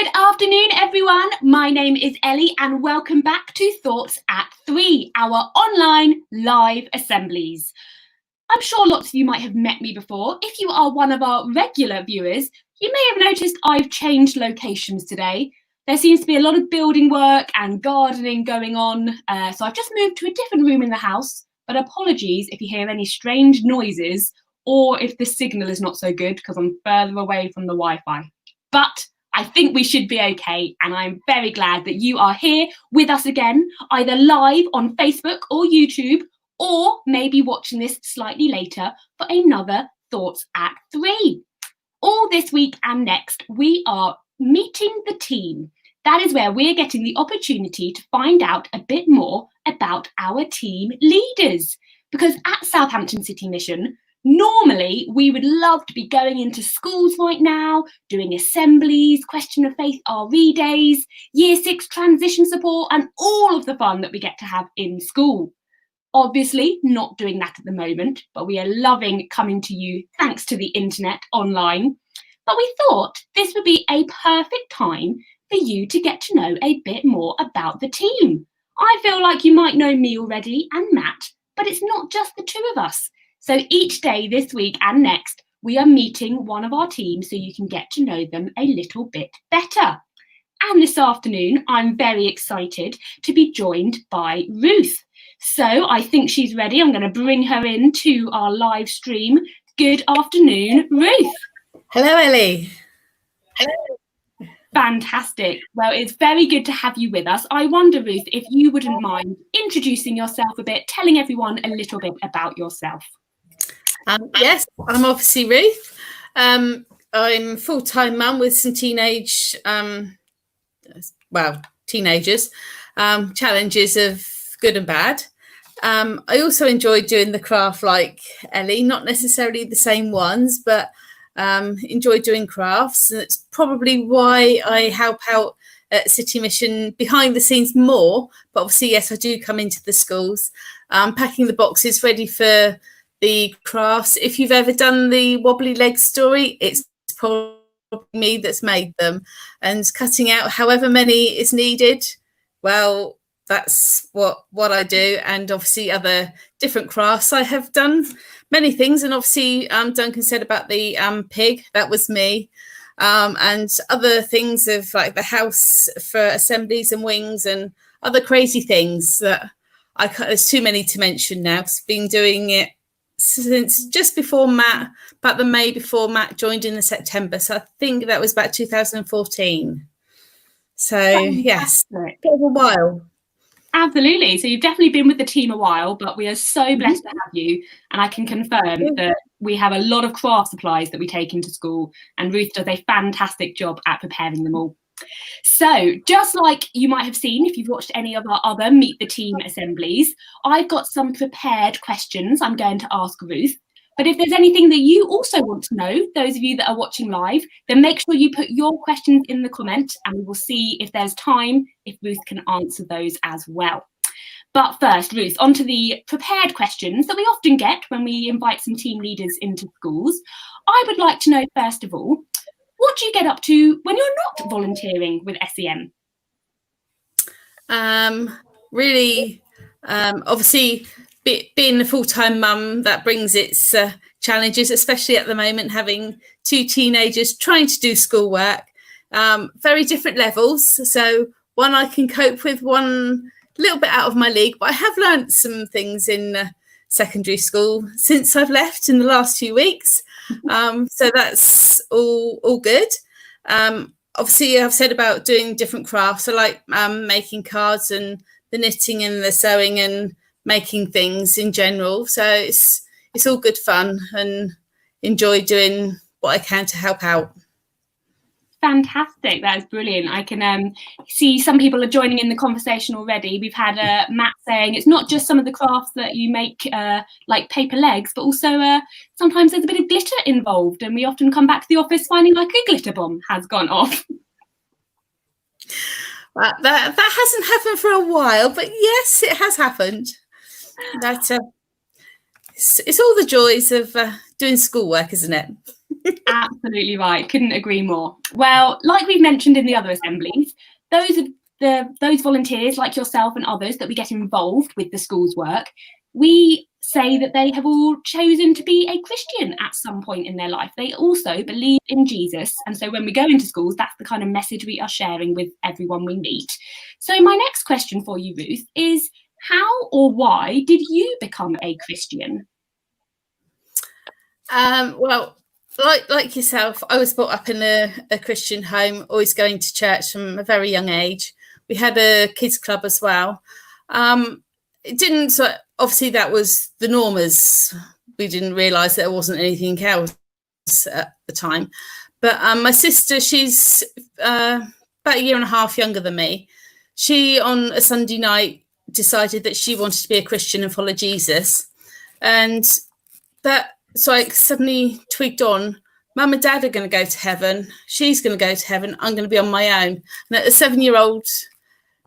Good afternoon, everyone. My name is Ellie and welcome back to Thoughts at 3, our online live assemblies. I'm sure lots of you might have met me before. If you are one of our regular viewers, you may have noticed I've changed locations today. There seems to be a lot of building work and gardening going on, so I've just moved to a different room in the house, but apologies if you hear any strange noises or if the signal is not so good because I'm further away from the Wi-Fi. But I think we should be okay, and I'm very glad that you are here with us again, either live on Facebook or YouTube, or maybe watching this slightly later for another Thoughts at 3. All this week and next, we are meeting the team. That is where we're getting the opportunity to find out a bit more about our team leaders. Because at Southampton City Mission, normally, we would love to be going into schools right now, doing assemblies, question of faith RE days, year 6 transition support, and all of the fun that we get to have in school. Obviously, not doing that at the moment, but we are loving coming to you thanks to the internet online. But we thought this would be a perfect time for you to get to know a bit more about the team. I feel like you might know me already and Matt, but it's not just the two of us. So each day this week and next, we are meeting one of our teams so you can get to know them a little bit better. And this afternoon, I'm very excited to be joined by Ruth. So I think she's ready. I'm going to bring her into our live stream. Good afternoon, Ruth. Hello, Ellie. Hello. Fantastic. Well, it's very good to have you with us. I wonder, Ruth, if you wouldn't mind introducing yourself a bit, telling everyone a little bit about yourself. Yes, I'm obviously Ruth. I'm a full-time mum with some teenagers, challenges of good and bad. I also enjoy doing the craft like Ellie, not necessarily the same ones, but enjoy doing crafts. And it's probably why I help out at City Mission behind the scenes more. But obviously, yes, I do come into the schools, packing the boxes ready for the crafts. If you've ever done the wobbly leg story, it's probably me that's made them, and cutting out however many is needed. Well, that's what I do. And obviously other different crafts. I have done many things, and obviously Duncan said about the pig, that was me. And other things of like the house for assemblies and wings and other crazy things that there's too many to mention now. I've been doing it since just before Matt, about the May before Matt joined in the September. So I think that was about 2014. So yes, a bit of a while. Absolutely. So you've definitely been with the team a while, but we are so blessed to have you. And I can confirm that we have a lot of craft supplies that we take into school, and Ruth does a fantastic job at preparing them all. So just like you might have seen if you've watched any of our other Meet the Team assemblies, I've got some prepared questions I'm going to ask Ruth. But if there's anything that you also want to know, those of you that are watching live, then make sure you put your questions in the comment and we will see if there's time, if Ruth can answer those as well. But first, Ruth, onto the prepared questions that we often get when we invite some team leaders into schools. I would like to know, first of all, what do you get up to when you're not volunteering with SEM? Obviously, being a full-time mum, that brings its challenges, especially at the moment, having 2 teenagers trying to do schoolwork, very different levels. So one I can cope with, one a little bit out of my league, but I have learned some things in secondary school since I've left in the last few weeks. So that's all good. Obviously, I've said about doing different crafts. I like making cards and the knitting and the sewing and making things in general. So it's all good fun, and enjoy doing what I can to help out. Fantastic. That is brilliant. I can see some people are joining in the conversation already. We've had Matt saying it's not just some of the crafts that you make like paper legs, but also sometimes there's a bit of glitter involved, and we often come back to the office finding like a glitter bomb has gone off. That hasn't happened for a while, but yes, it has happened. It's all the joys of doing schoolwork, isn't it? Absolutely right. Couldn't agree more. Well, like we've mentioned in the other assemblies, those volunteers like yourself and others that we get involved with the school's work, we say that they have all chosen to be a Christian at some point in their life. They also believe in Jesus. And so when we go into schools, that's the kind of message we are sharing with everyone we meet. So my next question for you, Ruth, is how or why did you become a Christian? Well, like yourself, I was brought up in a Christian home, always going to church from a very young age. We had a kids club as well. It didn't, so obviously that was the norm, as we didn't realise there wasn't anything else at the time. But my sister, she's about a year and a half younger than me. She, on a Sunday night, decided that she wanted to be a Christian and follow Jesus. And that so I suddenly tweaked on, Mum and Dad are going to go to heaven. She's going to go to heaven. I'm going to be on my own. And at a 7-year-old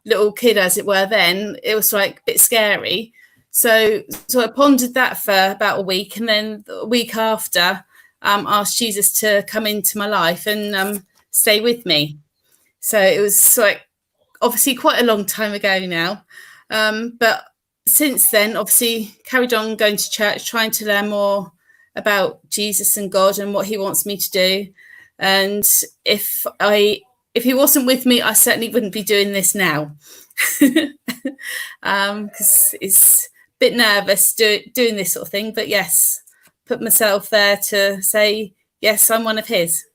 little kid, as it were, then it was like a bit scary. So I pondered that for about a week. And then the week after, asked Jesus to come into my life and stay with me. So it was like obviously quite a long time ago now. But since then, obviously carried on going to church, trying to learn more about Jesus and God and what he wants me to do. And if he wasn't with me, I certainly wouldn't be doing this now. Because it's a bit nervous doing this sort of thing. But yes, put myself there to say, yes, I'm one of his.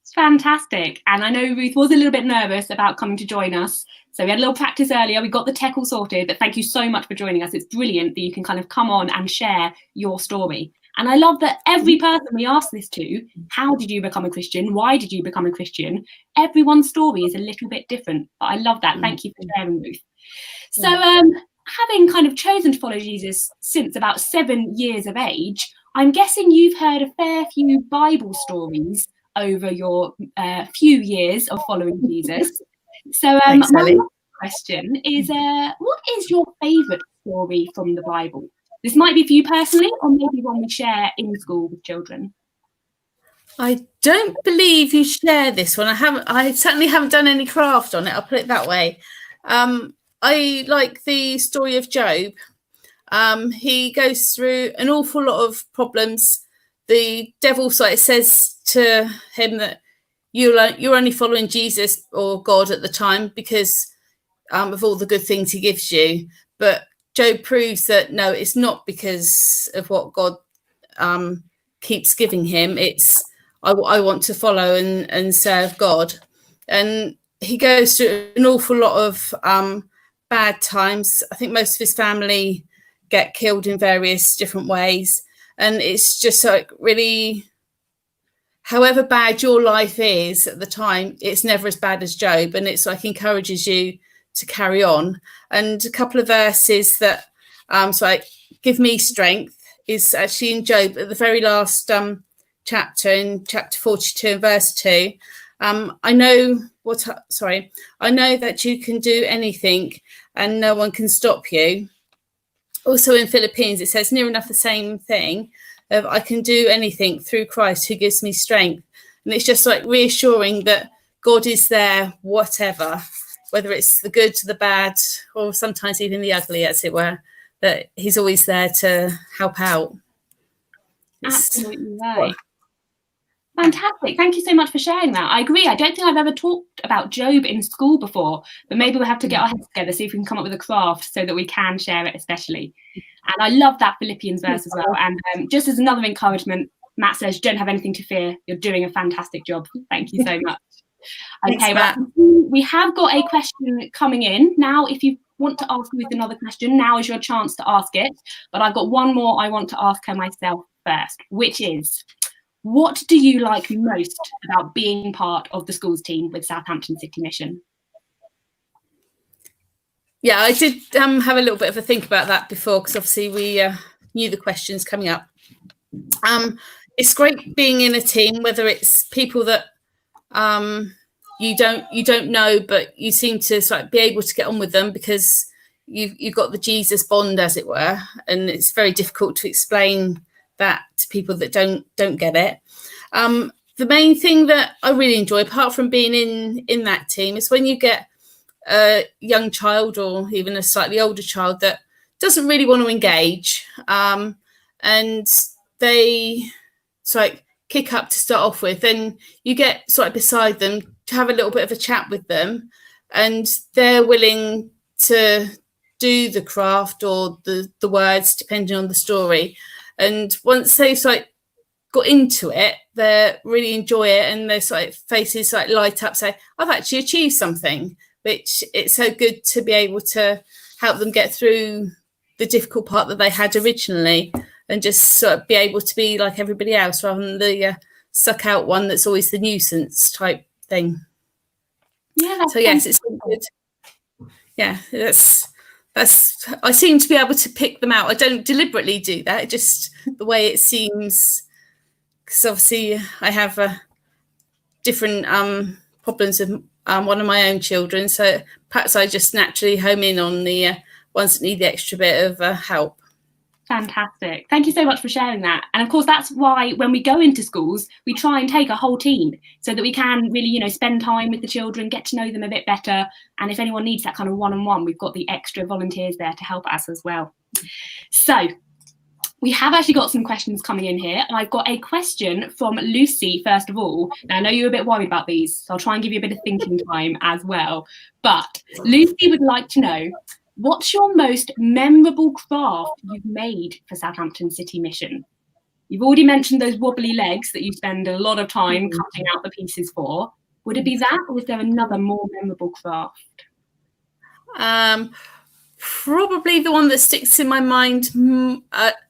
It's fantastic. And I know Ruth was a little bit nervous about coming to join us. So we had a little practice earlier. We got the tech all sorted. But thank you so much for joining us. It's brilliant that you can kind of come on and share your story. And I love that every person we ask this to, how did you become a Christian? Why did you become a Christian? Everyone's story is a little bit different. But I love that. Thank you for sharing, Ruth. So having kind of chosen to follow Jesus since about 7 years of age, I'm guessing you've heard a fair few Bible stories over your few years of following Jesus. So Thanks, my Ellie. question is, what is your favourite story from the Bible? This might be for you personally, or maybe one we share in school with children. I don't believe you share this one. I certainly haven't done any craft on it. I'll put it that way. I like the story of Job. He goes through an awful lot of problems. The devil says to him that you're only following Jesus or God at the time because of all the good things he gives you. But Job proves that no, it's not because of what God keeps giving him. It's I want to follow and serve God. And he goes through an awful lot of bad times. I think most of his family get killed in various different ways. And it's just like really, however bad your life is at the time, it's never as bad as Job. And it's like encourages you to carry on. And a couple of verses that give me strength is actually in Job at the very last chapter, in chapter 42 and verse 2. I know that you can do anything and no one can stop you. Also in Philippines, it says near enough the same thing of I can do anything through Christ who gives me strength. And it's just like reassuring that God is there, whatever, whether it's the good, the bad, or sometimes even the ugly, as it were, that he's always there to help out. Absolutely right. Fantastic. Thank you so much for sharing that. I agree. I don't think I've ever talked about Job in school before, but maybe we'll have to get our heads together, see if we can come up with a craft so that we can share it especially. And I love that Philippians verse as well. And just as another encouragement, Matt says, you don't have anything to fear. You're doing a fantastic job. Thank you so much. Okay, well, we have got a question coming in. Now, if you want to ask Ruth another question, now is your chance to ask it. But I've got one more I want to ask her myself first, which is, what do you like most about being part of the schools team with Southampton City Mission? Yeah, I did have a little bit of a think about that before, because obviously we knew the questions coming up. It's great being in a team, whether it's people that you don't know, but you seem to sort of be able to get on with them because you've got the Jesus bond, as it were, and it's very difficult to explain that to people that don't get it. The main thing that I really enjoy, apart from being in that team, is when you get a young child or even a slightly older child that doesn't really want to engage, and they sort of kick up to start off with, then you get sort of beside them to have a little bit of a chat with them, and they're willing to do the craft or the words depending on the story. And once they've sort of got into it, they really enjoy it, and their sort of faces like light up, say, I've actually achieved something, which it's so good to be able to help them get through the difficult part that they had originally, and just sort of be able to be like everybody else rather than the suck out one that's always the nuisance type thing. Yeah. So yes, it's good. Yeah, that's I seem to be able to pick them out. I don't deliberately do that, just the way it seems, because obviously I have different problems with one of my own children, so perhaps I just naturally home in on the ones that need the extra bit of help. Fantastic. Thank you so much for sharing that. And of course, that's why when we go into schools, we try and take a whole team so that we can really, spend time with the children, get to know them a bit better. And if anyone needs that kind of one-on-one, we've got the extra volunteers there to help us as well. So we have actually got some questions coming in here. And I've got a question from Lucy, first of all. Now, I know you're a bit worried about these, so I'll try and give you a bit of thinking time as well. But Lucy would like to know, what's your most memorable craft you've made for Southampton City Mission? You've already mentioned those wobbly legs that you spend a lot of time cutting out the pieces for. Would it be that, or is there another more memorable craft? Probably the one that sticks in my mind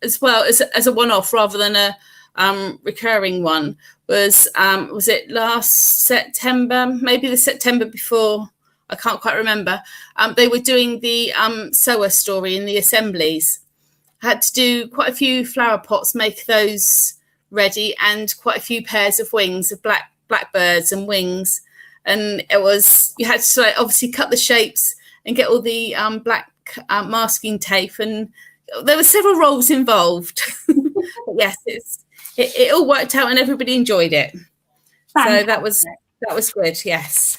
as well as a one-off rather than a recurring one was it last September, maybe the September before, I can't quite remember. They were doing the sower story in the assemblies. I had to do quite a few flower pots, make those ready, and quite a few pairs of wings, of blackbirds and wings. And it was, you had to obviously cut the shapes and get all the black masking tape, and there were several rolls involved. But yes, it all worked out and everybody enjoyed it. Fantastic. So that was good. Yes.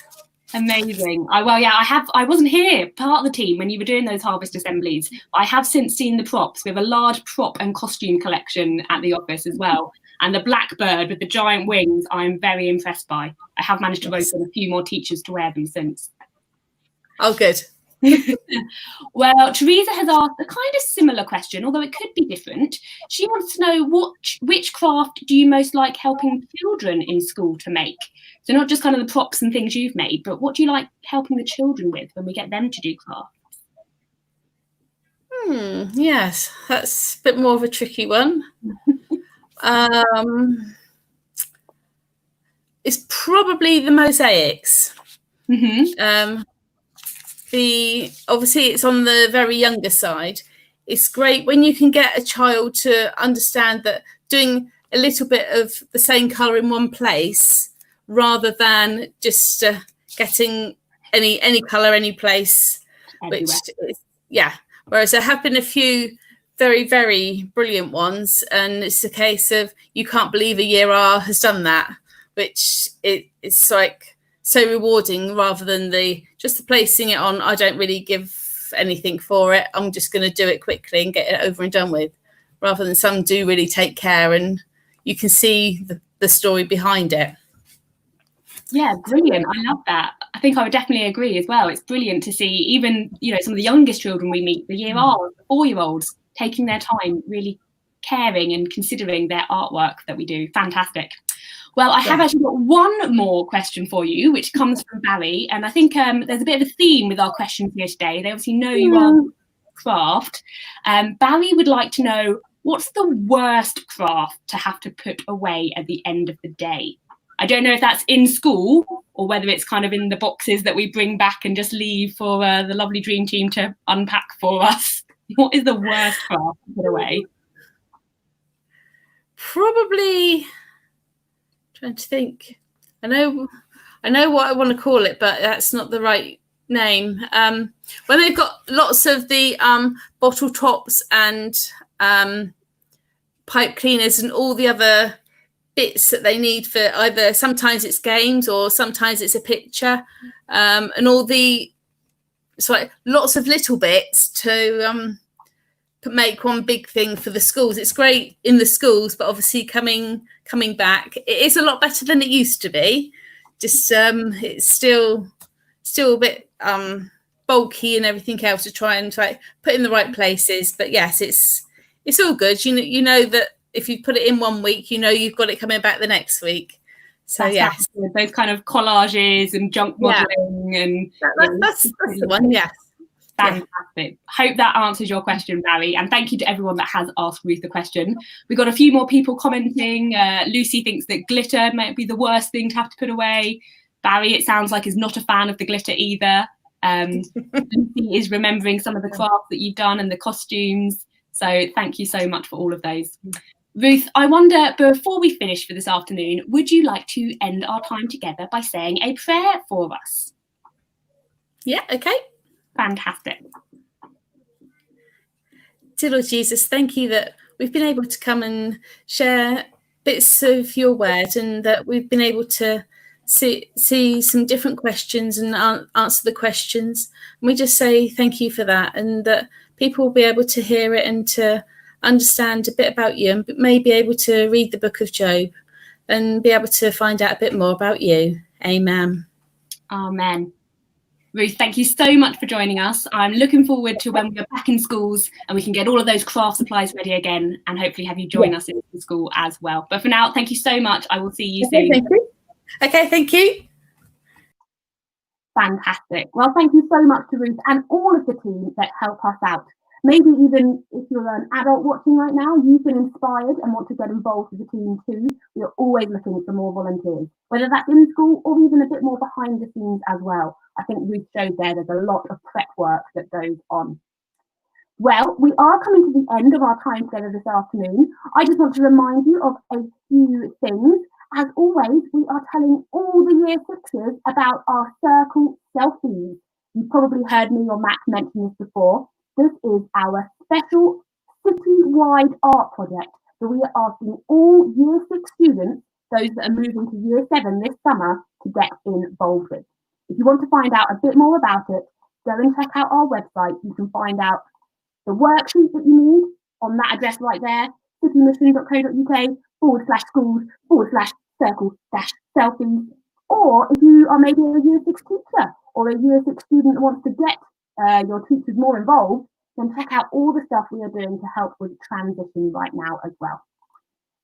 Amazing. I wasn't here, part of the team, when you were doing those harvest assemblies. I have since seen the props. We have a large prop and costume collection at the office as well. And the blackbird with the giant wings, I'm very impressed by. I have managed to vote on a few more teachers to wear them since. Oh, good. Well, Teresa has asked a kind of similar question, although it could be different. She wants to know which craft do you most like helping children in school to make? So not just kind of the props and things you've made, but what do you like helping the children with when we get them to do crafts? Yes, that's a bit more of a tricky one. It's probably the mosaics. Obviously it's on the very younger side. It's great when you can get a child to understand that doing a little bit of the same colour in one place rather than just getting any colour any place, which whereas there have been a few very, very brilliant ones, and it's a case of you can't believe a year R has done that, which it's like so rewarding rather than just the placing it on. I don't really give anything for it. I'm just going to do it quickly and get it over and done with, rather than some do really take care and you can see the story behind it. Yeah, brilliant. I love that. I think I would definitely agree as well. It's brilliant to see even, some of the youngest children we meet, the year R, the 4-year-olds, taking their time, really caring and considering their artwork that we do. Fantastic. Well, I have actually got one more question for you, which comes from Barry. And I think there's a bit of a theme with our questions here today. They obviously know you are craft. Barry would like to know, what's the worst craft to have to put away at the end of the day? I don't know if that's in school or whether it's kind of in the boxes that we bring back and just leave for the lovely dream team to unpack for us. What is the worst craft to put away? Probably, trying to think. I know what I want to call it, but that's not the right name. When they've got lots of the bottle tops and pipe cleaners and all the other bits that they need for either, sometimes it's games or sometimes it's a picture, and all the, so lots of little bits to make one big thing for the schools. It's great in the schools, but obviously coming back, it is a lot better than it used to be. Just it's still a bit bulky and everything else to try and put in the right places. But yes, it's all good. You know that if you put it in one week, you know you've got it coming back the next week. So yes, those kind of collages and junk modelling, and that's the one. Yes. Fantastic. Hope that answers your question, Barry, and thank you to everyone that has asked Ruth the question. We've got a few more people commenting. Lucy thinks that glitter might be the worst thing to have to put away. Barry, it sounds like, is not a fan of the glitter either. Lucy is remembering some of the crafts that you've done and the costumes, so thank you so much for all of those. Ruth, I wonder, before we finish for this afternoon, would you like to end our time together by saying a prayer for us? Yeah, okay. Fantastic. Dear Lord Jesus, thank you that we've been able to come and share bits of your word, and that we've been able to see some different questions and answer the questions. And we just say thank you for that, and that people will be able to hear it and to understand a bit about you, and may be able to read the book of Job and be able to find out a bit more about you. Amen. Amen. Ruth, thank you so much for joining us. I'm looking forward to when we're back in schools and we can get all of those craft supplies ready again, and hopefully have you join us in school as well. But for now, thank you so much. I will see you soon. Thank you. Okay, thank you. Fantastic. Well, thank you so much to Ruth and all of the team that help us out. Maybe even if you're an adult watching right now, you've been inspired and want to get involved with the team too. We're always looking for more volunteers, whether that's in school or even a bit more behind the scenes as well. I think Ruth showed there's a lot of prep work that goes on. Well, we are coming to the end of our time together this afternoon. I just want to remind you of a few things. As always, we are telling all the Year Sixers about our circle selfies. You've probably heard me or Matt mention this before. This is our special city-wide art project that we are asking all Year 6 students, those that are moving to Year 7 this summer, to get involved with. If you want to find out a bit more about it, go and check out our website. You can find out the worksheet that you need on that address right there, citymission.co.uk/schools/circle-selfies. Or if you are maybe a Year 6 teacher or a Year 6 student that wants to get your teachers more involved, then check out all the stuff we are doing to help with transition right now as well.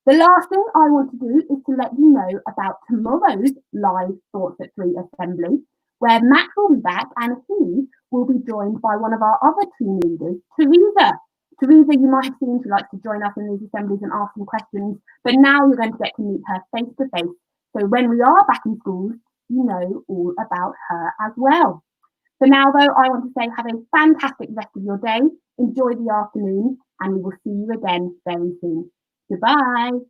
The last thing I want to do is to let you know about tomorrow's live Thoughts at 3 assembly, where Matt will be back and he will be joined by one of our other team leaders, Teresa. Teresa, you might have seen, she likes to join us in these assemblies and ask some questions, but now you're going to get to meet her face to face. So when we are back in schools, you know all about her as well. For now, though, I want to say have a fantastic rest of your day. Enjoy the afternoon, and we will see you again very soon. Goodbye.